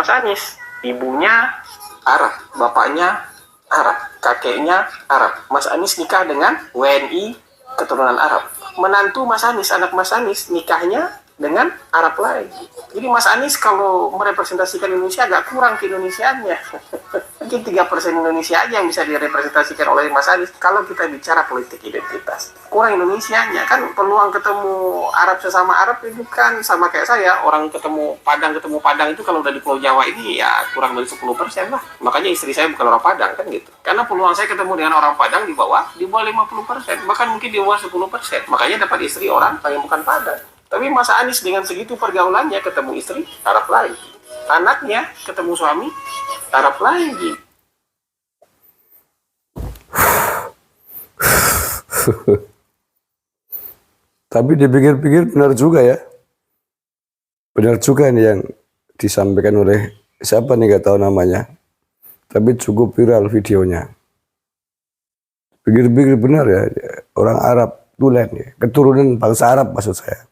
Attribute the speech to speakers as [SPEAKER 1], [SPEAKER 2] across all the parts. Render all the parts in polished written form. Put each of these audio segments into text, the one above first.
[SPEAKER 1] Mas Anies. Ibunya Arab, bapaknya Arab, kakeknya Arab. Mas Anies nikah dengan WNI keturunan Arab. Menantu Mas Anies, anak Mas Anies, nikahnya dengan Arab lagi. Jadi Mas Anies kalau merepresentasikan Indonesia agak kurang ke Indonesianya. Mungkin 3% Indonesia aja yang bisa direpresentasikan oleh Mas Anies. Kalau kita bicara politik identitas, kurang Indonesianya. Kan peluang ketemu Arab sesama Arab itu kan sama kayak saya. Orang ketemu Padang itu kalau udah di Pulau Jawa ini ya kurang dari 10% lah. Makanya istri saya bukan orang Padang kan gitu. Karena peluang saya ketemu dengan orang Padang di bawah 50%. Bahkan mungkin di bawah 10%. Makanya dapat istri orang yang bukan Padang. Tapi Mas Anies dengan segitu pergaulannya ketemu istri Arab lagi. Anaknya ketemu suami Arab lagi.
[SPEAKER 2] Tapi dipikir-pikir benar juga ya. Benar juga nih yang disampaikan oleh siapa nih gak tahu namanya. Tapi cukup viral videonya. Pikir-pikir benar ya. Orang Arab tulen ya. Keturunan bangsa Arab maksud saya.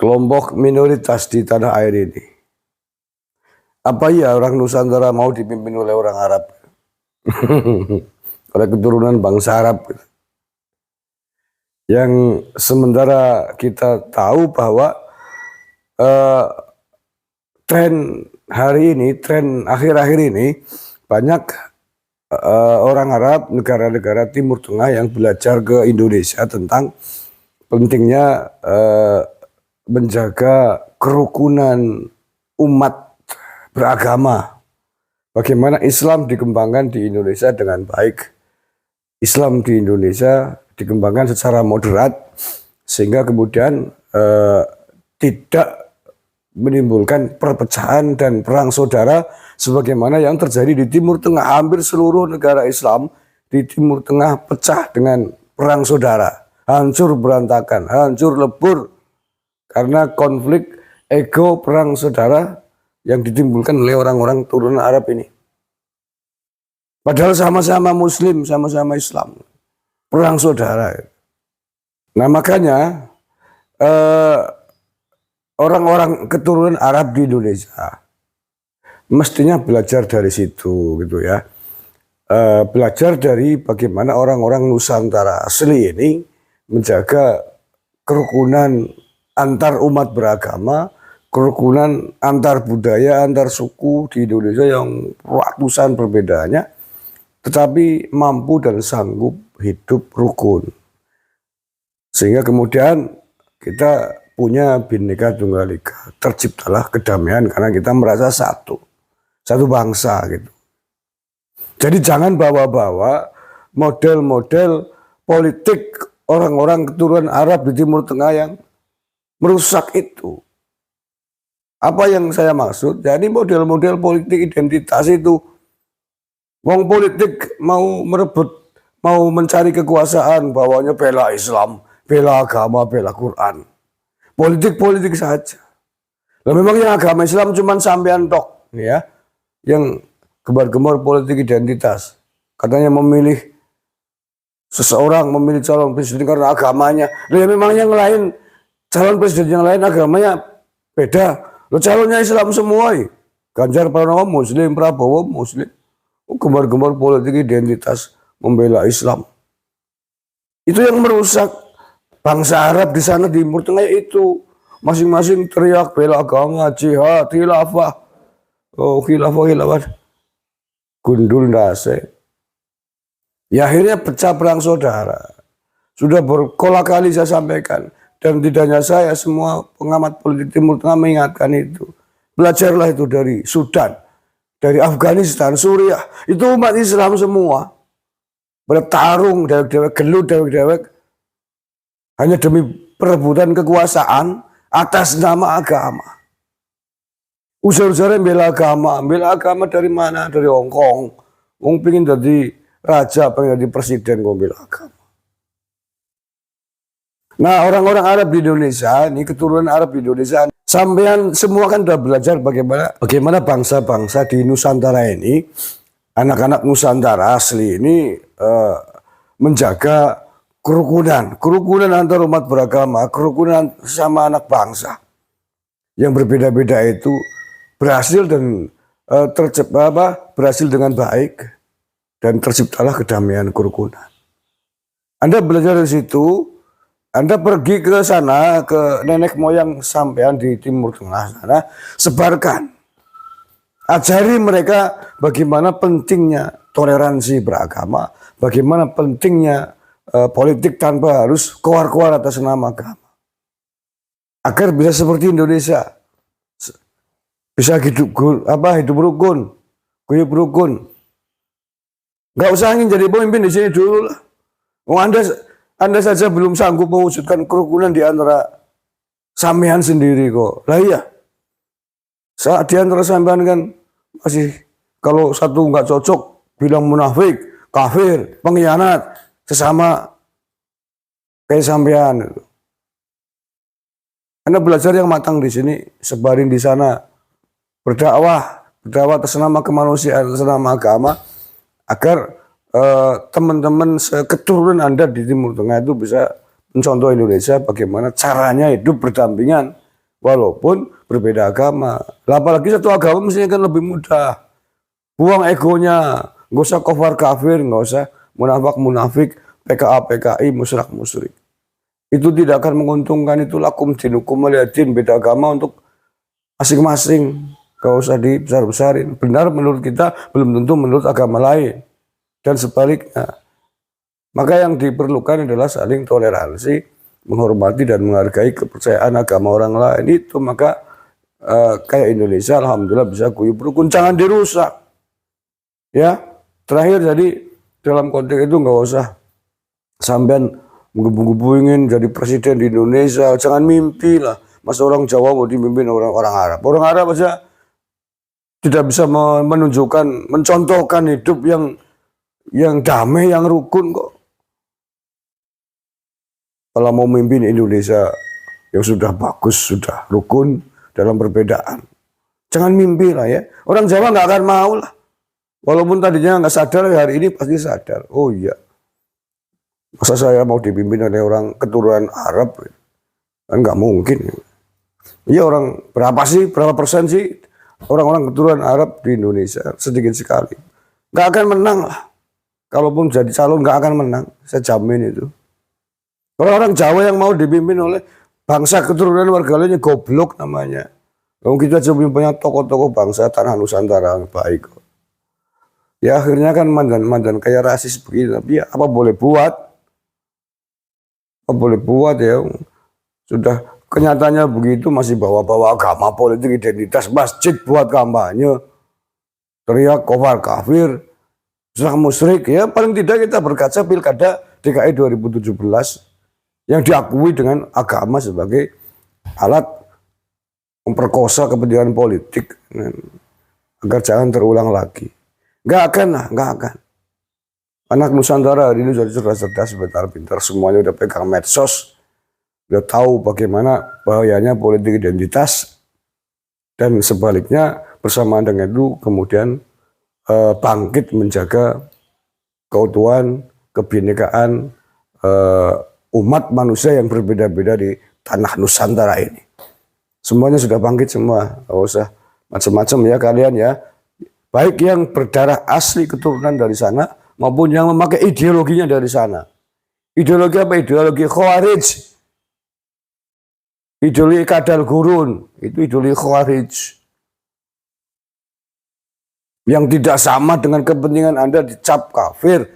[SPEAKER 2] Kelompok minoritas di tanah air ini. Apa ya orang Nusantara mau dipimpin oleh orang Arab? Oleh keturunan bangsa Arab. Yang sementara kita tahu bahwa tren hari ini, tren akhir-akhir ini, banyak orang Arab, negara-negara Timur Tengah yang belajar ke Indonesia tentang pentingnya menjaga kerukunan umat beragama. Bagaimana Islam dikembangkan di Indonesia dengan baik. Islam di Indonesia dikembangkan secara moderat sehingga kemudian tidak menimbulkan perpecahan dan perang saudara sebagaimana yang terjadi di Timur Tengah. Hampir seluruh negara Islam di Timur Tengah pecah dengan perang saudara. Hancur berantakan, hancur lebur karena konflik ego perang saudara yang ditimbulkan oleh orang-orang turunan Arab ini. Padahal sama-sama Muslim, sama-sama Islam, perang saudara. Nah makanya orang-orang keturunan Arab di Indonesia mestinya belajar dari situ gitu ya. Belajar dari bagaimana orang-orang Nusantara asli ini menjaga kerukunan antar umat beragama, kerukunan antar budaya, antar suku di Indonesia yang ratusan perbedaannya, tetapi mampu dan sanggup hidup rukun. Sehingga kemudian kita punya Bhinneka Tunggal Ika, terciptalah kedamaian karena kita merasa satu bangsa gitu. Jadi jangan bawa-bawa model-model politik orang-orang keturunan Arab di Timur Tengah yang merusak itu. Apa yang saya maksud? Jadi model-model politik identitas itu, wong politik mau merebut, mau mencari kekuasaan, bawanya bela Islam, bela agama, bela Quran. Politik-politik saja. Lah memang yang agama Islam cuma sampean tok, ya, yang gemar-gemar politik identitas. Katanya memilih seseorang, memilih calon presiden karena agamanya. Lah memang yang lain, calon presiden yang lain agamanya beda. Lo calonnya Islam semua. Ganjar Pranowo Muslim, Prabowo Muslim. Gemar-gemar politik identitas membela Islam. Itu yang merusak bangsa Arab di sana di Timur Tengah itu. Masing-masing teriak bela agama, jihad, khilafah. Oh, khilafah. Gundul ndase. Ya akhirnya pecah perang saudara. Sudah berkola kali saya sampaikan. Dan tidak hanya saya, semua pengamat politik Timur Tengah mengingatkan itu. Belajarlah itu dari Sudan, dari Afghanistan, Suriah. Itu umat Islam semua. Bertarung, dewek-dewek, gelut, dewek-dewek. Hanya demi perebutan kekuasaan atas nama agama. Usur-usurnya bela agama dari mana? Dari Hongkong. Wong pengen jadi raja, pengen jadi presiden, kok bela agama. Nah orang-orang Arab di Indonesia, ini keturunan Arab di Indonesia, sampean semua kan udah belajar bagaimana bangsa-bangsa di Nusantara ini, anak-anak Nusantara asli ini menjaga kerukunan antar umat beragama, kerukunan sama anak bangsa yang berbeda-beda itu berhasil dan berhasil dengan baik dan terciptalah kedamaian kerukunan. Anda belajar dari situ, Anda pergi ke sana, ke nenek moyang sampean di Timur Tengah sana, sebarkan. Ajari mereka bagaimana pentingnya toleransi beragama, bagaimana pentingnya politik tanpa harus keluar-keluar atas nama agama. Agar bisa seperti Indonesia, bisa hidup rukun, guyup rukun. Nggak usah ingin jadi pemimpin di sini dulu lah. Anda saja belum sanggup mewujudkan kerukunan di antara sampean sendiri kok. Lah iya, saat di antara sampean kan masih kalau satu nggak cocok bilang munafik, kafir, pengkhianat, sesama kayak sampean. Anda belajar yang matang di sini, sebarin di sana, berdakwah atas nama kemanusiaan, atas nama agama, agar teman-teman seketurunan Anda di Timur Tengah itu bisa mencontoh Indonesia bagaimana caranya hidup berdampingan walaupun berbeda agama. Apalagi satu agama mestinya kan lebih mudah. Buang egonya, nggak usah kafir kafir, nggak usah munafik, PKA PKI, musyrik. Itu tidak akan menguntungkan, itu lakum dinukum waliyadin, beda agama untuk masing-masing. Gak usah dibesar-besarin. Benar menurut kita, belum tentu menurut agama lain. Dan sebaliknya. Maka yang diperlukan adalah saling toleransi, menghormati dan menghargai kepercayaan agama orang lain. Itu maka kayak Indonesia alhamdulillah bisa guyup rukun, jangan dirusak. Ya, terakhir jadi dalam konteks itu nggak usah sampean menggebu-gebu ingin jadi presiden di Indonesia, jangan mimpi lah. Masa orang Jawa mau dipimpin orang Arab. Orang Arab aja tidak bisa mencontohkan hidup yang damai, yang rukun kok. Kalau mau memimpin Indonesia yang sudah bagus, sudah rukun dalam perbedaan, jangan mimpi lah ya. Orang Jawa nggak akan mau lah. Walaupun tadinya nggak sadar, hari ini pasti sadar. Oh iya, masa saya mau dipimpin oleh orang keturunan Arab? Kan nggak mungkin. Iya, berapa persen sih orang-orang keturunan Arab di Indonesia? Sedikit sekali. Nggak akan menang lah. Kalaupun jadi calon nggak akan menang. Saya jamin itu. Orang-orang Jawa yang mau dipimpin oleh bangsa keturunan warga lainnya goblok namanya. Kalau kita coba punya tokoh-tokoh bangsa tanah Nusantara yang baik. Ya akhirnya kan mandan kayak rasis begitu. Tapi ya, apa boleh buat? Apa boleh buat ya? Sudah kenyataannya begitu, masih bawa-bawa agama, politik, identitas, masjid buat kampanye. Teriak kafir kafir, sudah musyrik. Ya paling tidak kita berkaca pilkada DKI 2017 yang diakui dengan agama sebagai alat memperkosa kepentingan politik agar jangan terulang lagi. Nggak akan. Anak Nusantara hari ini sudah cerdas, pintar, semuanya udah pegang medsos, udah tahu bagaimana bahayanya politik identitas, dan sebaliknya bersamaan dengan itu kemudian bangkit menjaga keutuhan, kebinekaan umat manusia yang berbeda-beda di tanah Nusantara ini. Semuanya sudah bangkit semua, nggak usah macam-macam ya kalian ya. Baik yang berdarah asli keturunan dari sana maupun yang memakai ideologinya dari sana. Ideologi apa? Ideologi Khawarij. Ideologi Kadal Gurun. Itu ideologi Khawarij. Yang tidak sama dengan kepentingan Anda, dicap kafir.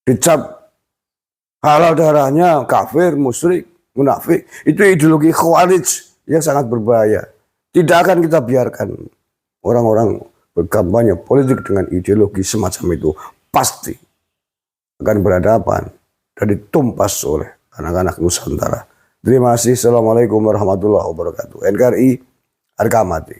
[SPEAKER 2] Dicap halal darahnya, kafir, musyrik, munafik. Itu ideologi Khawarij yang sangat berbahaya. Tidak akan kita biarkan orang-orang berkampanye politik dengan ideologi semacam itu pasti akan berhadapan dan ditumpas oleh anak-anak Nusantara. Terima kasih. Assalamualaikum warahmatullahi wabarakatuh. NKRI harga mati.